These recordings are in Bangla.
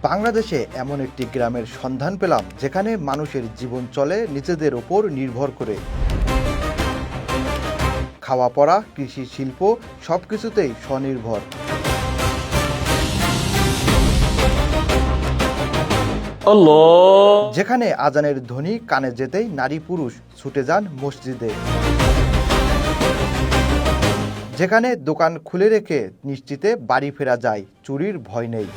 বাংলাদেশে এমন একটি গ্রামের সন্ধান পেলাম যেখানে মানুষের জীবন চলে নিজেদের ওপর নির্ভর করে। খাওয়া পড়া, কৃষি, শিল্প সবকিছুতেই স্বনির্ভর। যেখানে আজানের ধ্বনি কানে যেতেই নারী পুরুষ ছুটে যান মসজিদে। যেখানে দোকান খুলে রেখে নিশ্চিতে বাড়ি ফেরা যায়, চুরির ভয় নেই।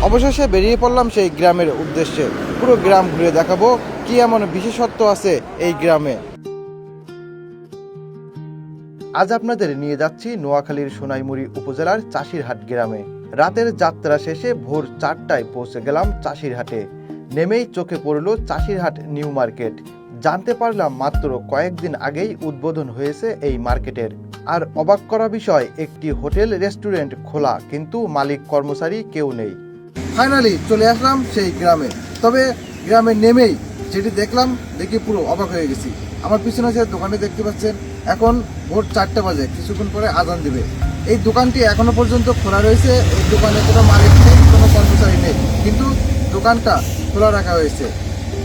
অবশেষে বেরিয়ে পড়লাম সেই গ্রামের উদ্দেশ্যে। পুরো গ্রাম ঘুরে দেখাবো কি এমন বিশেষত্ব আছে এই গ্রামে। আজ আপনাদের নিয়ে যাচ্ছি নোয়াখালীর সোনাইমুড়ি উপজেলার চাষিরহাট গ্রামে। রাতের যাত্রা শেষে ভোর 4টায় পৌঁছে গেলাম চাষিরহাটে। নেমেই চোখে পড়ল চাষিরহাট নিউ মার্কেট। জানতে পারলাম মাত্র কয়েকদিন আগেই উদ্বোধন হয়েছে এই মার্কেটের। আর অবাক করা বিষয়, একটি হোটেল রেস্টুরেন্ট খোলা, কিন্তু মালিক কর্মচারী কেউ নেই। ফাইনালি চলে আসলাম সেই গ্রামে। তবে গ্রামে নেমেই যেটি দেখলাম, দেখে পুরো অবাক হয়ে গেছি। আমার পিছনে যে দোকানে দেখতে পাচ্ছেন, এখন ভোর 4টা বাজে, কিছুক্ষণ পরে আজান দিবে। এই দোকানটি এখনো পর্যন্ত খোলা রয়েছে। এই দোকানে কোনো মালিক নেই, কোনো কর্মচারী নেই, কিন্তু দোকানটা খোলা রাখা হয়েছে।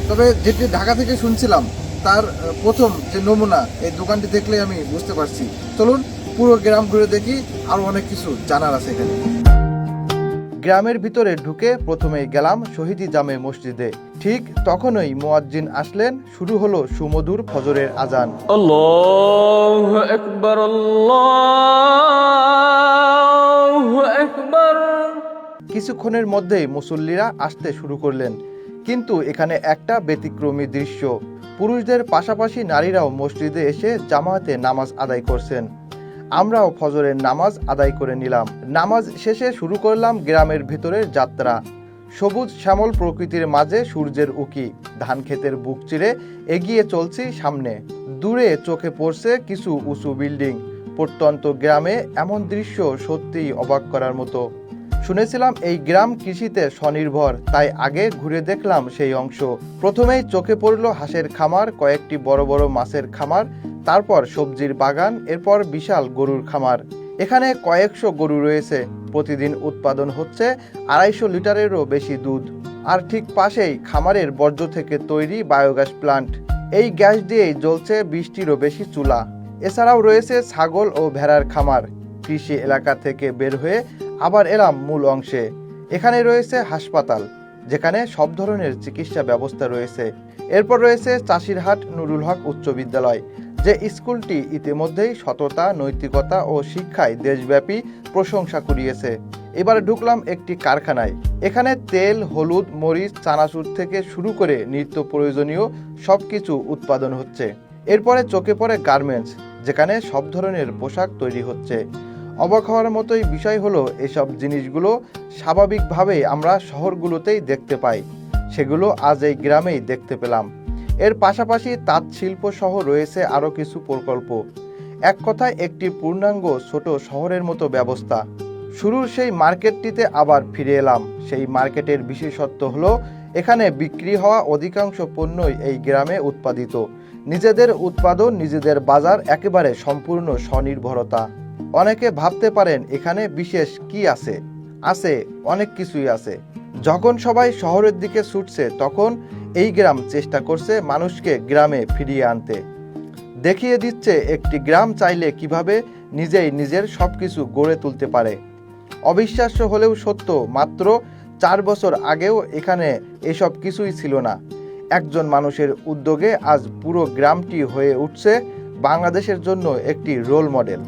তবে যেটি ঢাকা থেকে শুনছিলাম, তার প্রথম যে নমুনা এই দোকানটি দেখলে আমি বুঝতে পারছি। চলুন পুরো গ্রাম ঘুরে দেখি, আরো অনেক কিছু জানার আছে এখানে। গ্রামের ভিতরে ঢুকে প্রথমেই গেলাম শহীদি জামে মসজিদে। ঠিক তখনই মুয়াজ্জিন আসলেন, শুরু হলো সুমধুর ফজরের আজান। আল্লাহু আকবার, আল্লাহু আকবার। কিছুক্ষণের মধ্যেই মুসল্লিরা আসতে শুরু করলেন, কিন্তু এখানে একটা ব্যতিক্রমী দৃশ্য। পুরুষদের পাশাপাশি নারীরাও মসজিদে এসে জামাতে নামাজ আদায় করছেন। আমরাও ফজরের নামাজ আদায় করে নিলাম। নামাজ শেষে শুরু করলাম গ্রামের ভেতরের যাত্রা। সবুজ শ্যামল প্রকৃতির মাঝে সূর্যের উকি, ধান ক্ষেতের বুক চিরে এগিয়ে চলছি সামনে। দূরে চোখে পড়ছে কিছু উঁচু বিল্ডিং। প্রত্যন্ত গ্রামে এমন দৃশ্য সত্যিই অবাক করার মতো। শুনেছিলাম এই গ্রাম কৃষিতে স্বনির্ভর, তাই আগে ঘুরে দেখলাম সেই অংশ। প্রথমেই চোখে পড়ল হাঁসের খামার, কয়েকটি বড় বড় মাছের খামার, তারপর সবজির বাগান, এরপর বিশাল গরুর খামার। এখানে কয়েকশো গরু রয়েছে। প্রতিদিন উৎপাদন হচ্ছে 250 লিটারেরও বেশি দুধ। আর ঠিক পাশেই খামারের বর্জ্য থেকে তৈরি বায়োগ্যাস প্লান্ট। এই গ্যাস দিয়েই জ্বলছে 20টিরও বেশি চুলা। এছাড়াও রয়েছে ছাগল ও ভেড়ার খামার। কৃষি এলাকা থেকে বের হয়ে আবার এলাম মূল অংশে। এখানে রয়েছে হাসপাতাল, যেখানে সব ধরনের চিকিৎসা ব্যবস্থা রয়েছে। এরপর রয়েছে চাষিরহাট নুরুল হক উচ্চ বিদ্যালয়, যে স্কুলটি ইতিমধ্যেই সততা, নৈতিকতা ও শিক্ষায় দেশব্যাপী প্রশংসা কুড়িয়েছে। এবার ঢুকলাম একটি কারখানায়। এখানে তেল, হলুদ, মরিচ, চানাচুর থেকে শুরু করে নিত্য প্রয়োজনীয় সবকিছু উৎপাদন হচ্ছে। এরপরে চোখে পড়ে গার্মেন্টস, যেখানে সব ধরনের পোশাক তৈরি হচ্ছে। অবাক হওয়ার মতোই বিষয় হলো, এসব জিনিসগুলো স্বাভাবিকভাবেই আমরা শহরগুলোতেই দেখতে পাই, সেগুলো আজ এই গ্রামেই দেখতে পেলাম। এর পাশাপাশি তাঁত শিল্প সহ রয়েছে আরও কিছু প্রকল্প। এক কথায় একটি পূর্ণাঙ্গ ছোট শহরের মতো ব্যবস্থা। শুরুর সেই মার্কেটটিতে আবার ফিরে এলাম। সেই মার্কেটের বিশেষত্ব হলো, এখানে বিক্রি হওয়া অধিকাংশ পণ্যই এই গ্রামে উৎপাদিত। নিজেদের উৎপাদন, নিজেদের বাজার, একেবারে সম্পূর্ণ স্বনির্ভরতা। অনেকে ভাবতে পারেন এখানে বিশেষ কি আছে? আছে, অনেক কিছুই আছে। যখন সবাই শহরের দিকে ছুটছে, তখন এই গ্রাম চেষ্টা করছে মানুষকে গ্রামে ফিরিয়ে আনতে। দেখিয়ে দিচ্ছে একটি গ্রাম চাইলে কিভাবে নিজেই নিজের সবকিছু গড়ে তুলতে পারে। অবিশ্বাস্য হলেও সত্য, মাত্র 4 বছর আগেও এখানে এসব কিছুই ছিল না। একজন মানুষের উদ্যোগে আজ পুরো গ্রামটি হয়ে উঠছে বাংলাদেশের জন্য একটি রোল মডেল।